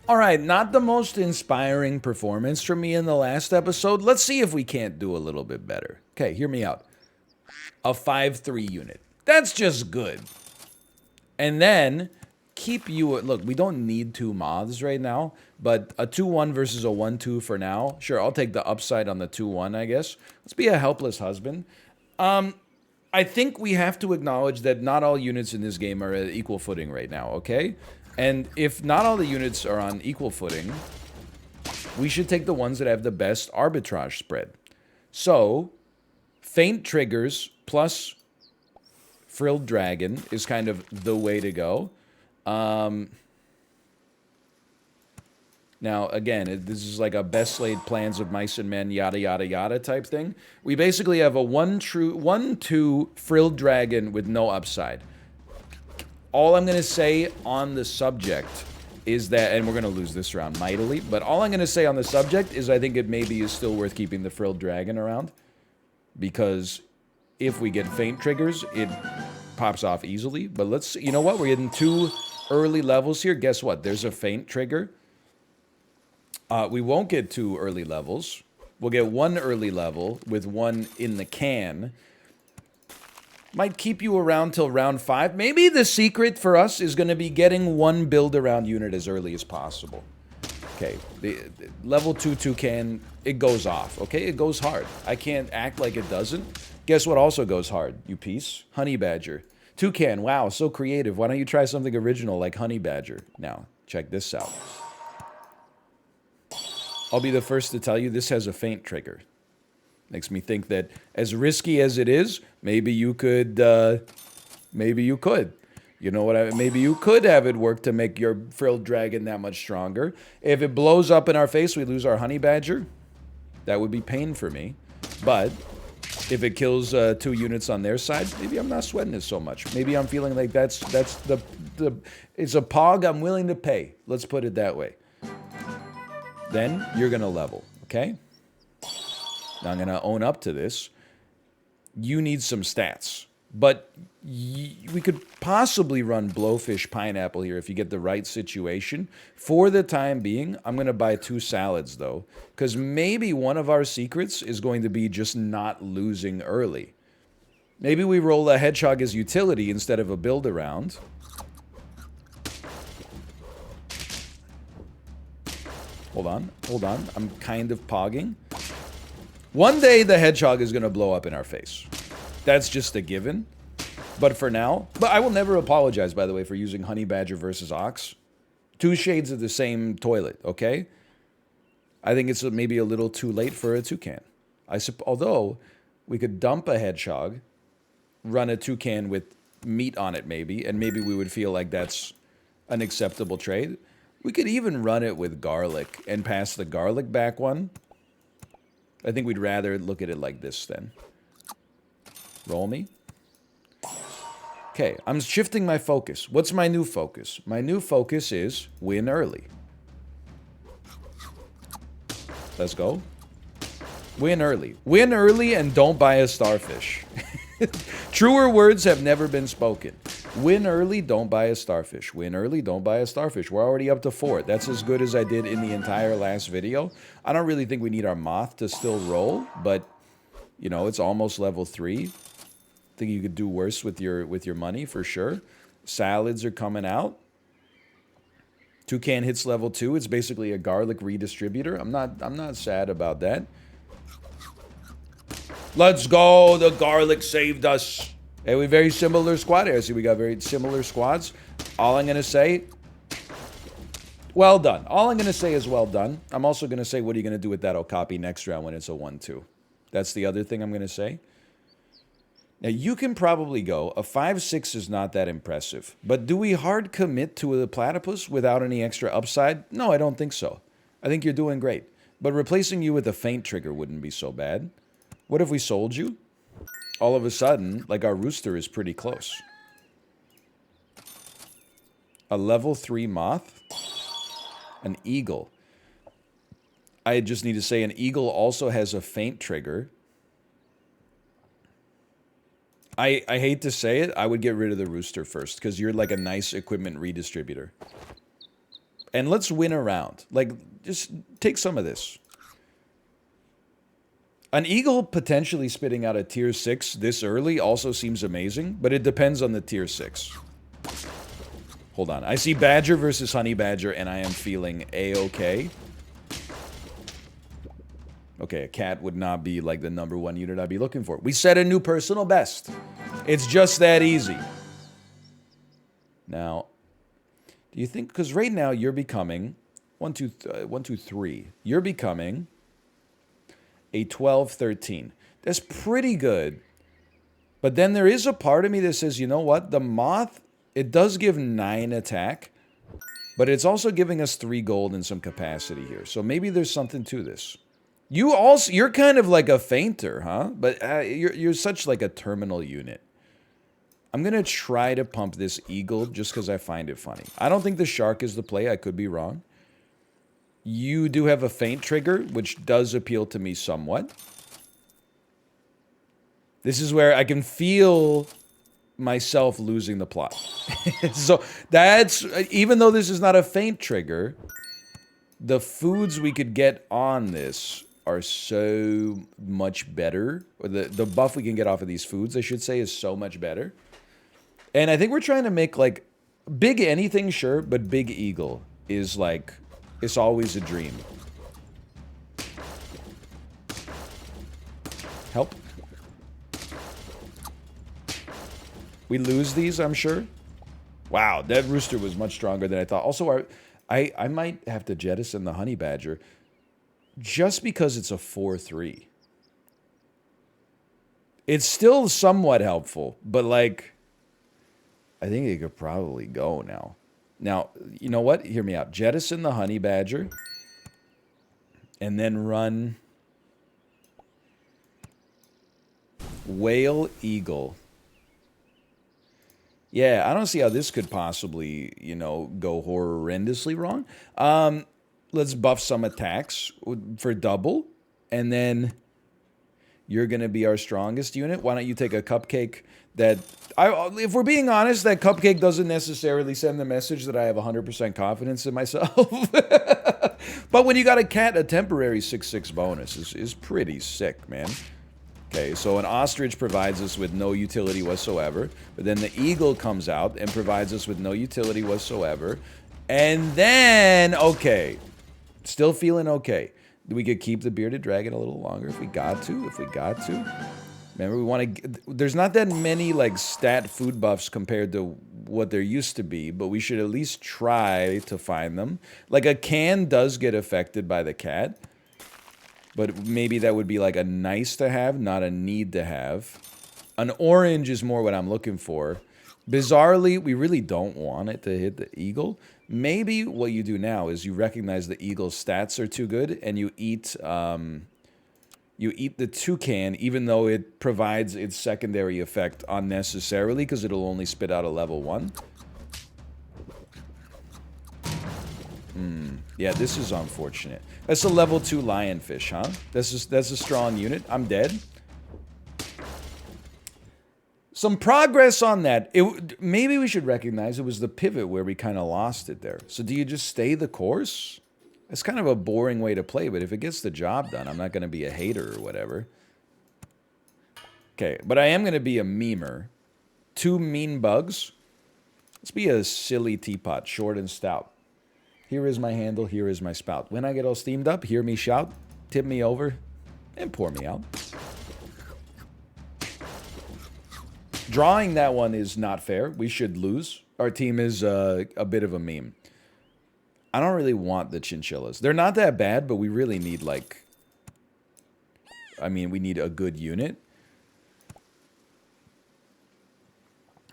All right, not the most inspiring performance from me in the last episode. Let's see if we can't do a little bit better. Okay, hear me out. A 5-3 unit. That's just good. And then keep you look, we don't need two moths right now, but a 2-1 versus a 1-2 for now. Sure, I'll take the upside on the 2-1, I guess. Let's be a helpless husband. I think we have to acknowledge that not all units in this game are at equal footing right now, okay? And if not all the units are on equal footing, we should take the ones that have the best arbitrage spread. So, Faint Triggers plus Frilled Dragon is kind of the way to go. Now, again, this is like a best laid plans of mice and men, yada, yada, yada type thing. We basically have a 1-2 Frilled Dragon with no upside. All I'm going to say on the subject is that, and we're going to lose this round mightily, but all I'm going to say on the subject is I think it maybe is still worth keeping the Frilled Dragon around. Because if we get Faint Triggers, it pops off easily. But let's, you know what? We're getting 2 early levels here. Guess what? There's a Faint Trigger. We won't get 2 early levels. We'll get 1 early level with 1 in the can. Might keep you around till round 5. Maybe the secret for us is going to be getting 1 build-around unit as early as possible. Okay, the level 2 toucan, it goes off, okay? It goes hard. I can't act like it doesn't. Guess what also goes hard, you piece? Honey Badger. Toucan, wow, so creative. Why don't you try something original like Honey Badger? Now, check this out. I'll be the first to tell you this has a faint trigger. Makes me think that as risky as it is, maybe you could, You know what maybe you could have it work to make your Frilled Dragon that much stronger. If it blows up in our face, we lose our Honey Badger. That would be pain for me. But if it kills 2 units on their side, maybe I'm not sweating it so much. Maybe I'm feeling like that's the it's a pog I'm willing to pay. Let's put it that way. Then you're gonna level, okay? Now I'm gonna own up to this. You need some stats. But we could possibly run Blowfish Pineapple here if you get the right situation. For the time being, I'm going to buy 2 salads, though. Because maybe one of our secrets is going to be just not losing early. Maybe we roll a Hedgehog as utility instead of a build-around. Hold on. I'm kind of pogging. One day, the Hedgehog is going to blow up in our face. That's just a given. But for now, I will never apologize, by the way, for using Honey Badger versus Ox. 2 shades of the same toilet, okay? I think it's maybe a little too late for a toucan. Although, we could dump a Hedgehog, run a toucan with meat on it maybe, and maybe we would feel like that's an acceptable trade. We could even run it with garlic and pass the garlic back one. I think we'd rather look at it like this then. Roll me. Okay, I'm shifting my focus. What's my new focus? My new focus is win early. Let's go. Win early. Win early and don't buy a starfish. Truer words have never been spoken. Win early, don't buy a starfish. Win early, don't buy a starfish. We're already up to 4. That's as good as I did in the entire last video. I don't really think we need our moth to still roll, but, you know, it's almost level 3. I think you could do worse with your money for sure. Salads are coming out. Toucan hits level 2. It's basically a garlic redistributor. I'm not sad about that. Let's go. The garlic saved us. Hey, we very similar squad here. See, we got very similar squads. All I'm gonna say, well done. All I'm gonna say is well done. I'm also gonna say, what are you gonna do with that Okapi next round when it's a 1-2? That's the other thing I'm gonna say. Now, you can probably go. A 5-6 is not that impressive. But do we hard commit to the platypus without any extra upside? No, I don't think so. I think you're doing great. But replacing you with a faint trigger wouldn't be so bad. What if we sold you? All of a sudden, like our rooster is pretty close. A level 3 moth. An eagle. I just need to say an eagle also has a faint trigger. I hate to say it, I would get rid of the rooster first, because you're like a nice equipment redistributor. And let's win a round. Like, just take some of this. An eagle potentially spitting out a tier 6 this early also seems amazing, but it depends on the tier 6. Hold on. I see badger versus honey badger, and I am feeling a-okay. Okay, a cat would not be like the #1 unit I'd be looking for. We set a new personal best. It's just that easy. Now, do you think, because right now you're becoming, 1, 2, 3. You're becoming a 12, 13. That's pretty good. But then there is a part of me that says, you know what? The moth, it does give 9 attack, but it's also giving us 3 gold and some capacity here. So maybe there's something to this. You're kind of like a fainter, huh? But you're such like a terminal unit. I'm going to try to pump this eagle just because I find it funny. I don't think the shark is the play. I could be wrong. You do have a feint trigger, which does appeal to me somewhat. This is where I can feel myself losing the plot. So that's, even though this is not a feint trigger, the foods we could get on this are so much better. Or the buff we can get off of these foods, I should say, is so much better. And I think we're trying to make, like, big anything, sure, but big eagle is, like, it's always a dream. Help. We lose these, I'm sure. Wow, that rooster was much stronger than I thought. Also, I might have to jettison the honey badger just because it's a 4-3. It's still somewhat helpful, but, like, I think it could probably go now. Now, you know what? Hear me out. Jettison the honey badger. And then run whale eagle. Yeah, I don't see how this could possibly, you know, go horrendously wrong. Let's buff some attacks for double. And then you're going to be our strongest unit. Why don't you take a cupcake that... if we're being honest, that cupcake doesn't necessarily send the message that I have 100% confidence in myself. But when you got a cat, a temporary 6/6 bonus is pretty sick, man. Okay, so an ostrich provides us with no utility whatsoever. But then the eagle comes out and provides us with no utility whatsoever. And then, okay, still feeling okay. We could keep the bearded dragon a little longer if we got to. Remember, we want to... There's not that many, like, stat food buffs compared to what there used to be, but we should at least try to find them. Like, a can does get affected by the cat, but maybe that would be, like, a nice to have, not a need to have. An orange is more what I'm looking for. Bizarrely, we really don't want it to hit the eagle. Maybe what you do now is you recognize the eagle's stats are too good, and you eat... you eat the toucan, even though it provides its secondary effect unnecessarily, because it'll only spit out a level 1. Yeah, this is unfortunate. That's a level 2 lionfish, huh? That's a strong unit. I'm dead. Some progress on that. Maybe we should recognize it was the pivot where we kind of lost it there. So do you just stay the course? It's kind of a boring way to play, but if it gets the job done, I'm not going to be a hater or whatever. Okay, but I am going to be a memer. 2 mean bugs. Let's be a silly teapot, short and stout. Here is my handle, here is my spout. When I get all steamed up, hear me shout, tip me over, and pour me out. Drawing that one is not fair. We should lose. Our team is a bit of a meme. I don't really want the chinchillas. They're not that bad, but we really need, like... I mean, we need a good unit.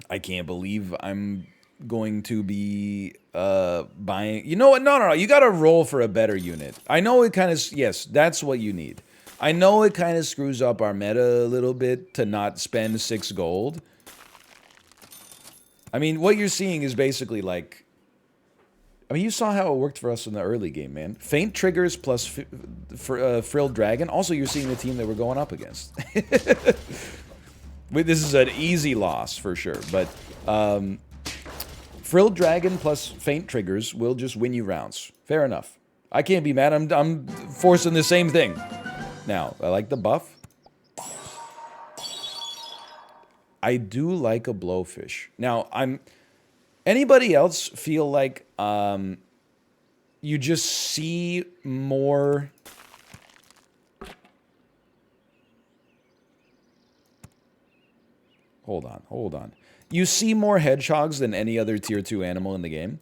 I can't believe I'm going to be buying... You know what? No. You gotta roll for a better unit. I know it kind of... Yes, that's what you need. I know it kind of screws up our meta a little bit to not spend 6 gold. I mean, what you're seeing is basically, like... I mean, you saw how it worked for us in the early game, man. Feint triggers plus frilled dragon. Also, you're seeing the team that we're going up against. This is an easy loss, for sure. But Frilled Dragon plus Faint triggers will just win you rounds. Fair enough. I can't be mad. I'm forcing the same thing. Now, I like the buff. I do like a Blowfish. Now, anybody else feel like you just see more... Hold on. You see more hedgehogs than any other tier 2 animal in the game.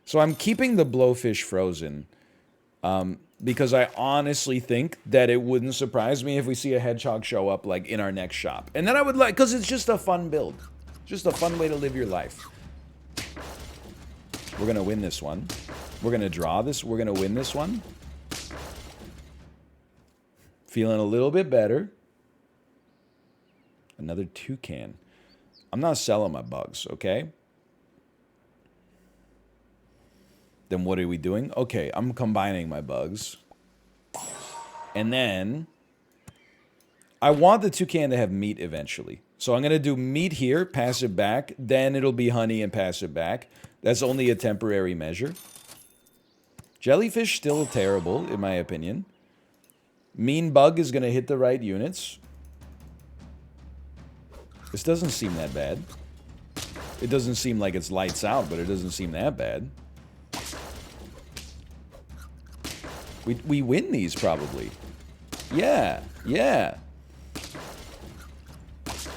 So I'm keeping the Blowfish frozen because I honestly think that it wouldn't surprise me if we see a hedgehog show up like in our next shop. And then I would like, because it's just a fun build. Just a fun way to live your life. We're going to win this one. We're going to draw this. We're going to win this one. Feeling a little bit better. Another toucan. I'm not selling my bugs, okay? Then what are we doing? Okay, I'm combining my bugs. And then I want the toucan to have meat eventually. So I'm going to do meat here, pass it back. Then it'll be honey and pass it back. That's only a temporary measure. Jellyfish still terrible, in my opinion. Mean bug is going to hit the right units. This doesn't seem that bad. It doesn't seem like it's lights out, but it doesn't seem that bad. We win these, probably. Yeah.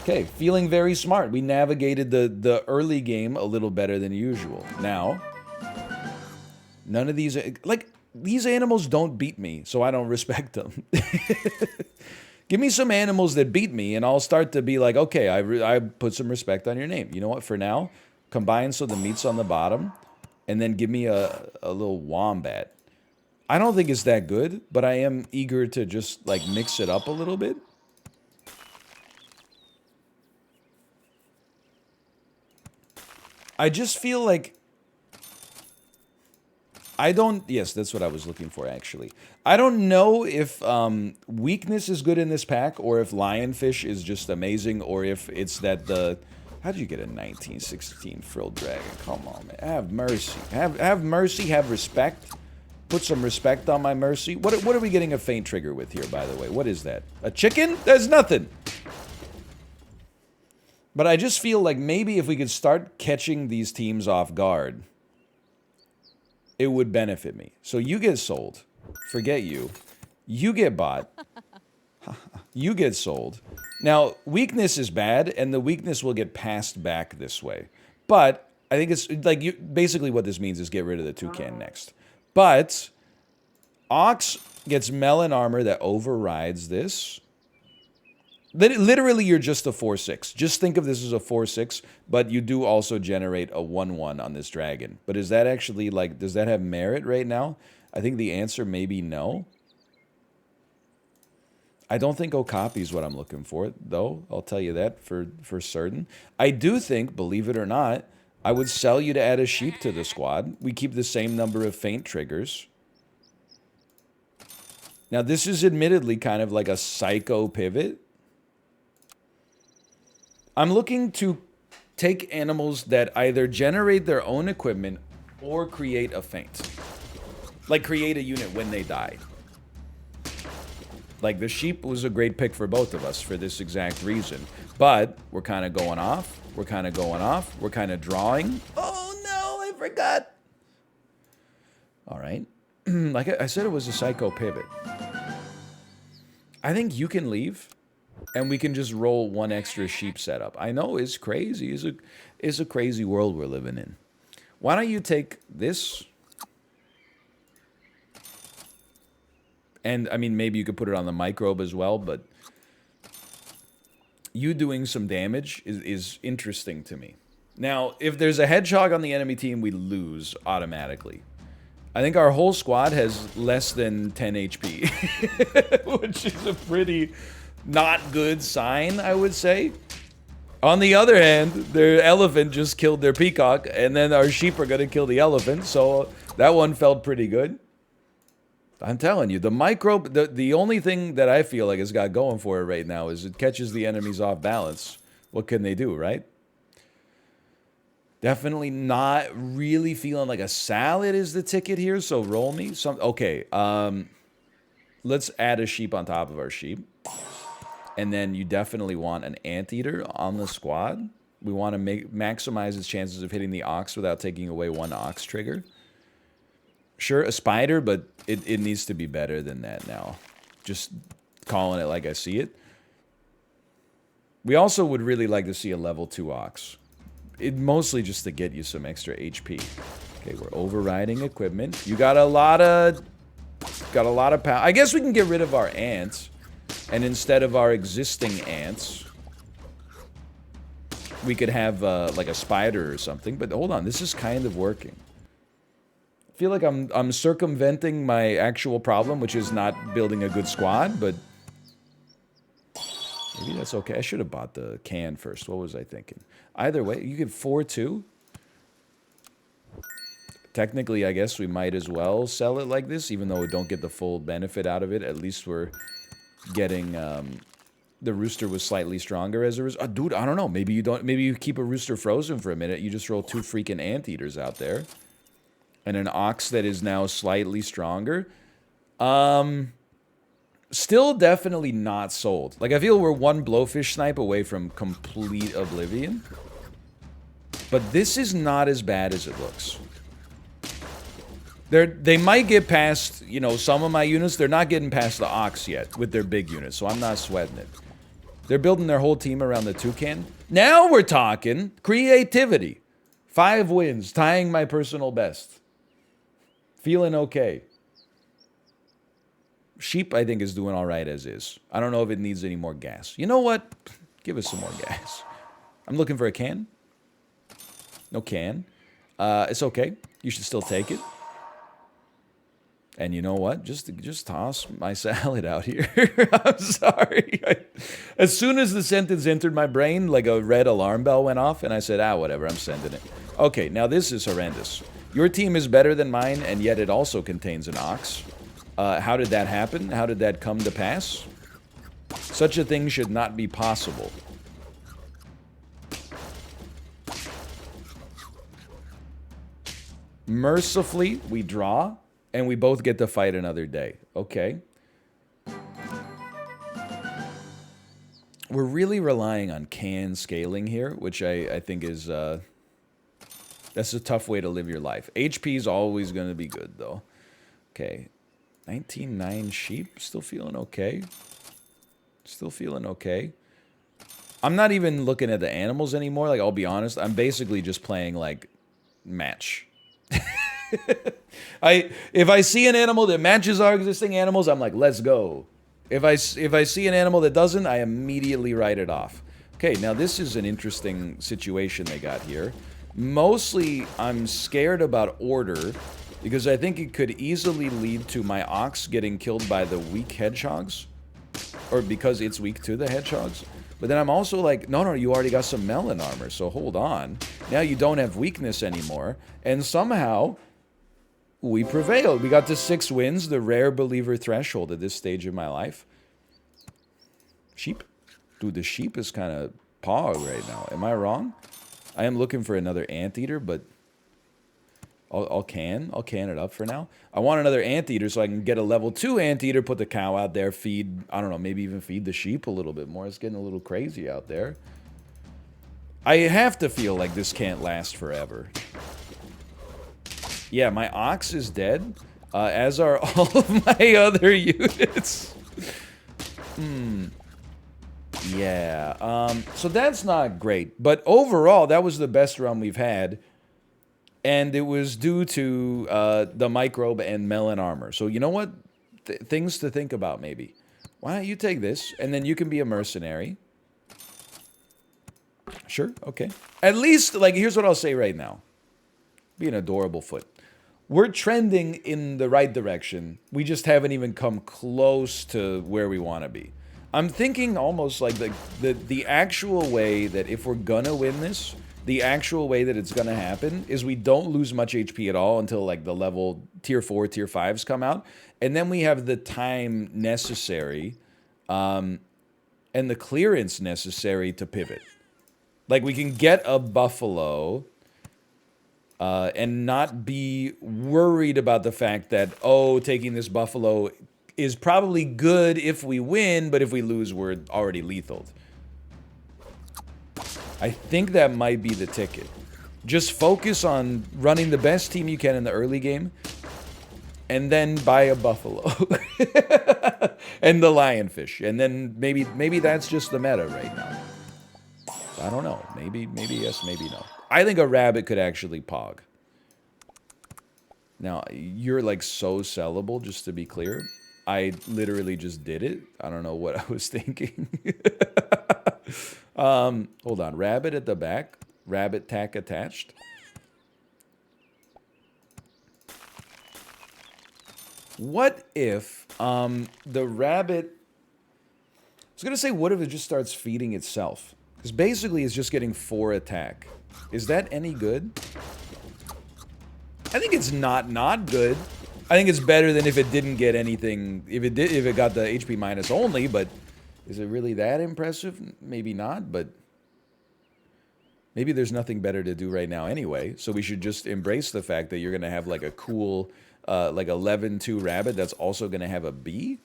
Okay, feeling very smart. We navigated the early game a little better than usual. Now, none of these... Like, these animals don't beat me, so I don't respect them. Give me some animals that beat me, and I'll start to be like, okay, I put some respect on your name. You know what? For now, combine so the meat's on the bottom, and then give me a little wombat. I don't think it's that good, but I am eager to just, like, mix it up a little bit. I just feel like... Yes, that's what I was looking for, actually. I don't know if weakness is good in this pack, or if lionfish is just amazing, or if it's that the... How did you get a 1916 frilled dragon? Come on, man. Have mercy. Have mercy, have respect. Put some respect on my mercy. What are we getting a faint trigger with here, by the way? What is that? A chicken? There's nothing. But I just feel like maybe if we could start catching these teams off guard... it would benefit me. So you get sold. Forget you. You get bought. You get sold. Now, weakness is bad, and the weakness will get passed back this way. But I think it's like basically what this means is get rid of the toucan next. But Ox gets melon armor that overrides this. Literally, you're just a 4/6. Just think of this as a 4/6, but you do also generate a 1/1 on this dragon. But is that actually, like, does that have merit right now? I think the answer may be no. I don't think Okapi is what I'm looking for, though. I'll tell you that for certain. I do think, believe it or not, I would sell you to add a sheep to the squad. We keep the same number of faint triggers. Now, this is admittedly kind of like a psycho pivot. I'm looking to take animals that either generate their own equipment or create a feint. Like, create a unit when they die. Like, the sheep was a great pick for both of us for this exact reason. But we're kind of going off. We're kind of going off. We're kind of drawing. Oh, no, I forgot. All right. Like I said, it was a psycho pivot. I think you can leave. And we can just roll one extra sheep setup. I know it's crazy. It's a crazy world we're living in. Why don't you take this? And, I mean, maybe you could put it on the microbe as well, but you doing some damage is interesting to me. Now, if there's a hedgehog on the enemy team, we lose automatically. I think our whole squad has less than 10 HP, which is a pretty... not good sign, I would say. On the other hand, their elephant just killed their peacock, and then our sheep are going to kill the elephant, so that one felt pretty good. I'm telling you, the microbe, the only thing that I feel like it's got going for it right now is it catches the enemies off balance. What can they do, right? Definitely not really feeling like a salad is the ticket here, so roll me some. Okay, let's add a sheep on top of our sheep. And then you definitely want an anteater on the squad. We want to maximize its chances of hitting the ox without taking away one ox trigger. Sure, a spider, but it needs to be better than that now. Just calling it like I see it. We also would really like to see a level 2 ox. Mostly just to get you some extra HP. Okay, we're overriding equipment. You got a lot of power. I guess we can get rid of our ants. And instead of our existing ants, we could have like a spider or something. But hold on, this is kind of working. I feel like I'm circumventing my actual problem, which is not building a good squad, but maybe that's okay. I should have bought the can first. What was I thinking? Either way, you get 4-2. Technically, I guess we might as well sell it like this, even though we don't get the full benefit out of it. At least we're getting the rooster was slightly stronger as a result. Dude, I don't know. Maybe you don't. Maybe you keep a rooster frozen for a minute. You just roll 2 freaking anteaters out there, and an ox that is now slightly stronger. Still definitely not sold. Like, I feel we're one blowfish snipe away from complete oblivion. But this is not as bad as it looks. They might get past, you know, some of my units. They're not getting past the ox yet with their big units, so I'm not sweating it. They're building their whole team around the toucan. Now we're talking creativity. 5 wins, tying my personal best. Feeling okay. Sheep, I think, is doing all right as is. I don't know if it needs any more gas. You know what? Give us some more gas. I'm looking for a can. No can. It's okay. You should still take it. And you know what? Just toss my salad out here. I'm sorry. As soon as the sentence entered my brain, like a red alarm bell went off, and I said, whatever, I'm sending it. Okay, now this is horrendous. Your team is better than mine, and yet it also contains an ox. How did that happen? How did that come to pass? Such a thing should not be possible. Mercifully, we draw, and we both get to fight another day. Okay. We're really relying on can scaling here, which I think is, that's a tough way to live your life. HP is always going to be good, though. Okay. 19.9 sheep. Still feeling okay. Still feeling okay. I'm not even looking at the animals anymore. Like, I'll be honest. I'm basically just playing, like, match. If I see an animal that matches our existing animals, I'm like, let's go. If I see an animal that doesn't, I immediately write it off. Okay, now this is an interesting situation they got here. Mostly, I'm scared about order, because I think it could easily lead to my ox getting killed by the weak hedgehogs. Or because it's weak to the hedgehogs. But then I'm also like, no, you already got some melon armor, so hold on. Now you don't have weakness anymore. And somehow, we prevailed. We got to 6 wins, the rare believer threshold at this stage of my life. Sheep? Dude, the sheep is kind of pog right now. Am I wrong? I am looking for another anteater, but I'll can it up for now. I want another anteater so I can get a level 2 anteater, put the cow out there, feed, I don't know, maybe even feed the sheep a little bit more. It's getting a little crazy out there. I have to feel like this can't last forever. Yeah, my ox is dead, as are all of my other units. Yeah, so that's not great. But overall, that was the best run we've had. And it was due to the microbe and melon armor. So you know what? Things to think about, maybe. Why don't you take this, and then you can be a mercenary. Sure, okay. At least, like, here's what I'll say right now. Be an adorable foot. We're trending in the right direction. We just haven't even come close to where we want to be. I'm thinking almost like the actual way that if we're gonna win this, the actual way that it's gonna happen is we don't lose much HP at all until like the level tier 4, tier 5s come out. And then we have the time necessary and the clearance necessary to pivot. Like, we can get a buffalo and not be worried about the fact that, oh, taking this buffalo is probably good if we win, but if we lose, we're already lethal. I think that might be the ticket. Just focus on running the best team you can in the early game, and then buy a buffalo. And the lionfish. And then maybe that's just the meta right now. I don't know. Maybe yes, maybe no. I think a rabbit could actually pog. Now, you're like so sellable, just to be clear. I literally just did it. I don't know what I was thinking. Hold on. Rabbit at the back. Rabbit tack attached. What if the rabbit... I was going to say, what if it just starts feeding itself? Because basically it's just getting 4 attack. Is that any good? I think it's not good. I think it's better than if it didn't get anything. If it got the HP minus only, but is it really that impressive? Maybe not, but maybe there's nothing better to do right now anyway. So we should just embrace the fact that you're going to have like a cool, like 11-2 rabbit that's also going to have a B.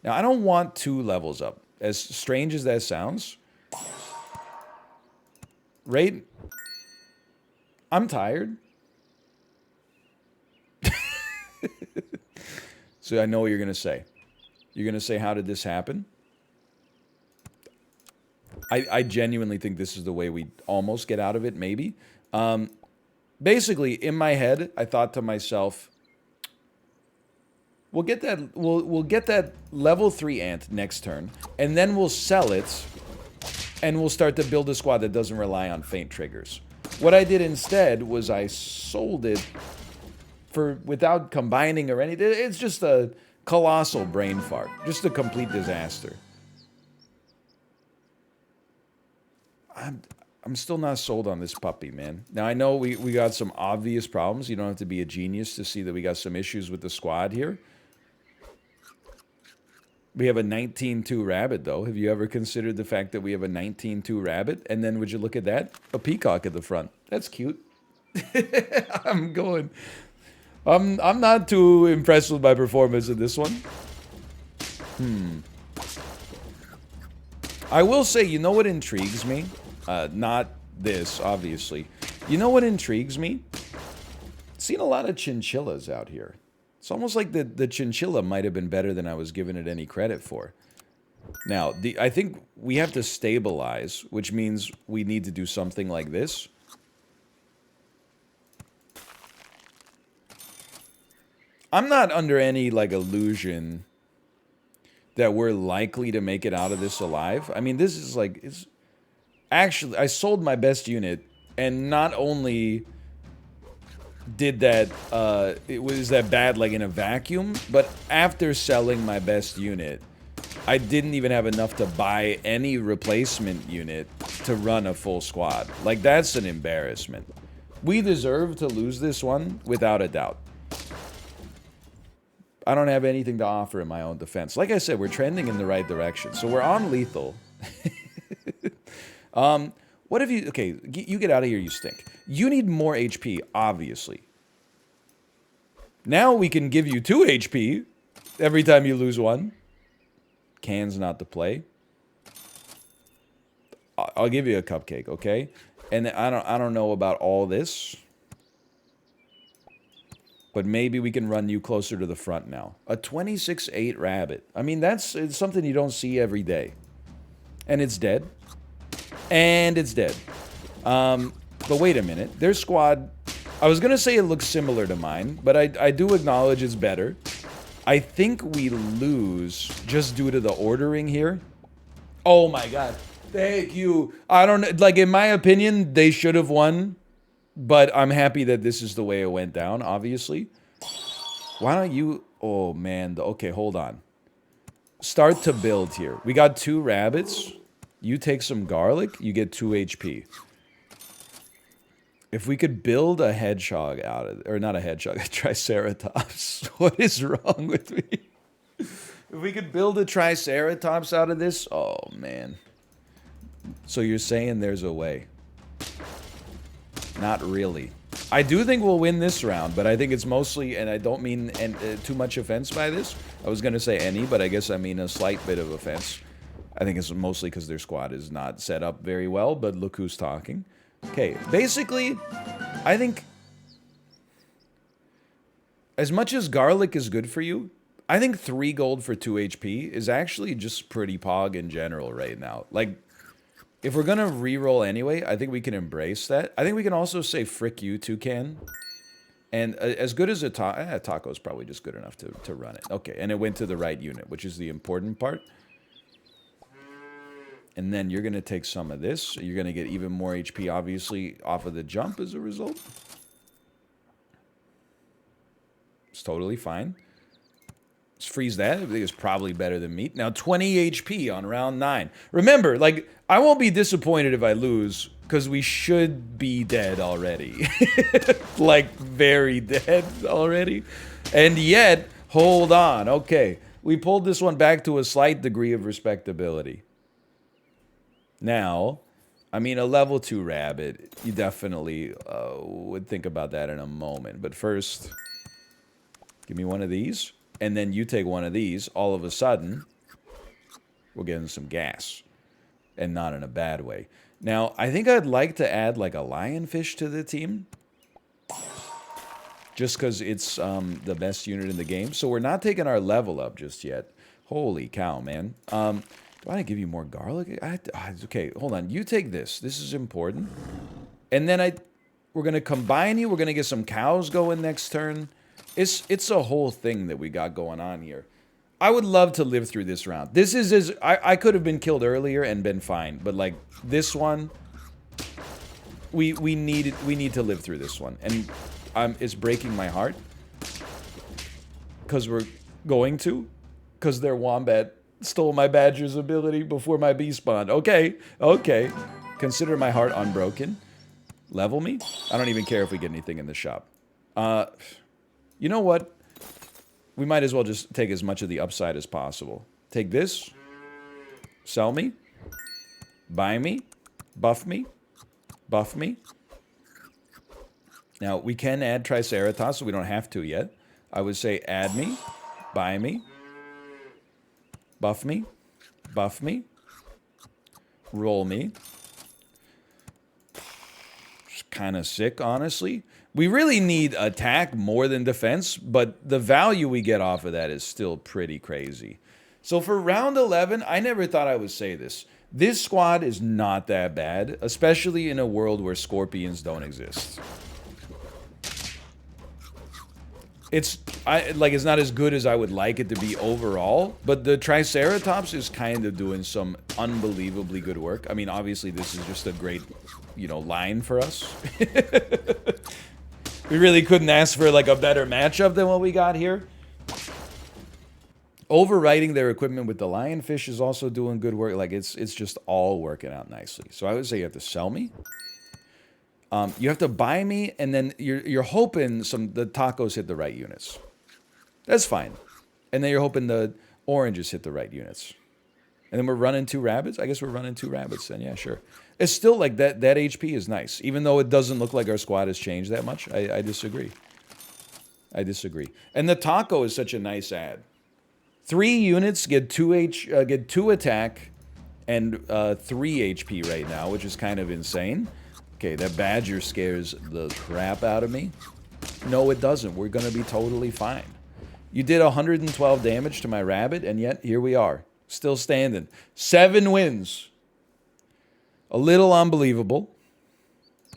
Now, I don't want 2 levels up. As strange as that sounds, right? I'm tired. So I know what you're going to say. You're going to say, how did this happen? I genuinely think this is the way we almost get out of it, maybe. Basically, in my head, I thought to myself, we'll get that level 3 ant next turn, and then we'll sell it, and we'll start to build a squad that doesn't rely on feint triggers. What I did instead was I sold it without combining or anything. It's just a colossal brain fart. Just a complete disaster. I'm still not sold on this puppy, man. Now, I know we got some obvious problems. You don't have to be a genius to see that we got some issues with the squad here. We have a 19-2 rabbit, though. Have you ever considered the fact that we have a 19-2 rabbit? And then would you look at that? A peacock at the front. That's cute. I'm not too impressed with my performance in this one. I will say, you know what intrigues me? Not this, obviously. You know what intrigues me? Seen a lot of chinchillas out here. It's almost like the chinchilla might have been better than I was giving it any credit for. Now, I think we have to stabilize, which means we need to do something like this. I'm not under any, like, illusion that we're likely to make it out of this alive. I mean, this is, like, actually, I sold my best unit, and not only did that, it was that bad, like, in a vacuum, but after selling my best unit, I didn't even have enough to buy any replacement unit to run a full squad. Like, that's an embarrassment. We deserve to lose this one, without a doubt. I don't have anything to offer in my own defense. Like I said, we're trending in the right direction. So we're on lethal. What if you... Okay, you get out of here, you stink. You need more HP, obviously. Now we can give you 2 HP every time you lose 1. Can's not the play. I'll give you a cupcake, okay? And I don't know about all this. But maybe we can run you closer to the front now. A 26-8 rabbit. I mean, it's something you don't see every day. And it's dead. And it's dead. But wait a minute. Their squad... I was going to say it looks similar to mine, but I do acknowledge it's better. I think we lose just due to the ordering here. Oh my god. Thank you. I don't... Like, in my opinion, they should have won. But I'm happy that this is the way it went down, obviously. Why don't you... Oh, man. Okay, hold on. Start to build here. We got 2 rabbits. You take some garlic, you get 2 HP. If we could build a hedgehog out of... Or not a hedgehog, a triceratops. What is wrong with me? If we could build a triceratops out of this... Oh, man. So you're saying there's a way. Not really. I do think we'll win this round, but I think it's mostly, and I don't mean too much offense by this. I was going to say any, but I guess I mean a slight bit of offense. I think it's mostly because their squad is not set up very well, but look who's talking. Okay, basically, I think as much as garlic is good for you, I think 3 gold for 2 HP is actually just pretty pog in general right now. Like, if we're gonna reroll anyway, I think we can embrace that. I think we can also say frick you, Toucan. And as good as a taco is probably just good enough to run it. Okay, and it went to the right unit, which is the important part. And then you're gonna take some of this. You're gonna get even more HP, obviously, off of the jump as a result. It's totally fine. Let's freeze that. I think it's probably better than meat. Now, 20 HP on round 9. Remember, like, I won't be disappointed if I lose, because we should be dead already. Like, very dead already. And yet, hold on. Okay, we pulled this one back to a slight degree of respectability. Now, I mean, a level 2 rabbit, you definitely would think about that in a moment. But first, give me one of these. And then you take one of these, all of a sudden, we're getting some gas. And not in a bad way. Now, I think I'd like to add, like, a lionfish to the team. Just because it's the best unit in the game. So we're not taking our level up just yet. Holy cow, man. Do I give you more garlic? Okay, hold on. You take this. This is important. And then we're going to combine you. We're going to get some cows going next turn. It's a whole thing that we got going on here. I would love to live through this round. This is I could have been killed earlier and been fine, but like this one, we need to live through this one, and it's breaking my heart because we're going to, because their wombat stole my badger's ability before my bee spawned. Okay, consider my heart unbroken. Level me. I don't even care if we get anything in the shop. You know what? We might as well just take as much of the upside as possible. Take this. Sell me. Buy me. Buff me. Buff me. Now, we can add Triceratops, so we don't have to yet. I would say add me. Buy me. Buff me. Buff me. Roll me. It's kind of sick, honestly. We really need attack more than defense, but the value we get off of that is still pretty crazy. So for round 11, I never thought I would say this. This squad is not that bad, especially in a world where scorpions don't exist. It's not as good as I would like it to be overall, but the Triceratops is kind of doing some unbelievably good work. I mean, obviously this is just a great, line for us. We really couldn't ask for like a better matchup than what we got here. Overriding their equipment with the lionfish is also doing good work. Like it's just all working out nicely. So I would say you have to sell me. You have to buy me, and then you're hoping the tacos hit the right units. That's fine. And then you're hoping the oranges hit the right units. And then we're running 2 rabbits? I guess we're running 2 rabbits then, yeah, sure. It's still like that HP is nice. Even though it doesn't look like our squad has changed that much, I disagree. I disagree. And the taco is such a nice add. 3 units get 2 attack and 3 HP right now, which is kind of insane. Okay, that badger scares the crap out of me. No, it doesn't. We're going to be totally fine. You did 112 damage to my rabbit, and yet here we are. Still standing. 7 wins. A little unbelievable.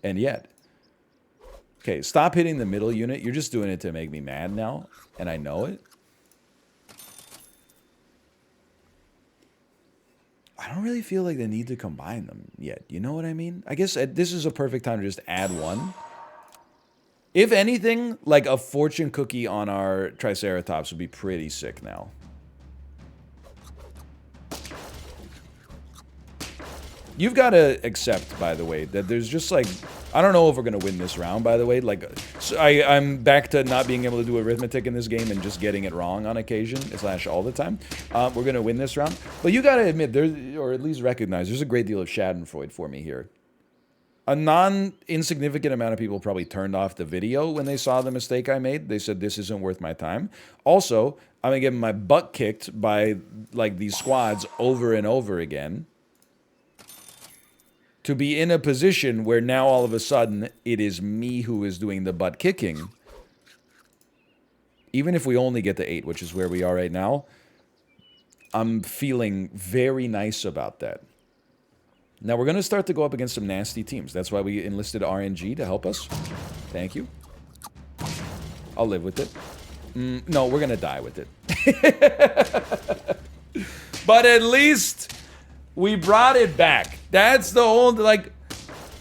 And yet. Okay, stop hitting the middle unit. You're just doing it to make me mad now, and I know it. I don't really feel like they need to combine them yet. You know what I mean? I guess this is a perfect time to just add 1. If anything, like a fortune cookie on our Triceratops would be pretty sick now. You've got to accept, by the way, that there's just like... I don't know if we're going to win this round, by the way. Like, so I'm back to not being able to do arithmetic in this game and just getting it wrong on occasion, / all the time. We're going to win this round. But you got to admit, or at least recognize, there's a great deal of schadenfreude for me here. A non-insignificant amount of people probably turned off the video when they saw the mistake I made. They said, this isn't worth my time. Also, I'm going to get my butt kicked by, like, these squads over and over again. To be in a position where now all of a sudden it is me who is doing the butt kicking. Even if we only get to 8, which is where we are right now, I'm feeling very nice about that. Now we're going to start to go up against some nasty teams. That's why we enlisted RNG to help us. Thank you. I'll live with it. No, we're going to die with it. But at least we brought it back. That's the whole, like,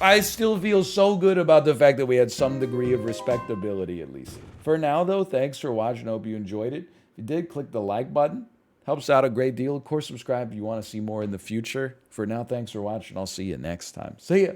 I still feel so good about the fact that we had some degree of respectability at least. For now, though, thanks for watching. I hope you enjoyed it. If you did, click the like button. Helps out a great deal. Of course, subscribe if you want to see more in the future. For now, thanks for watching. I'll see you next time. See ya.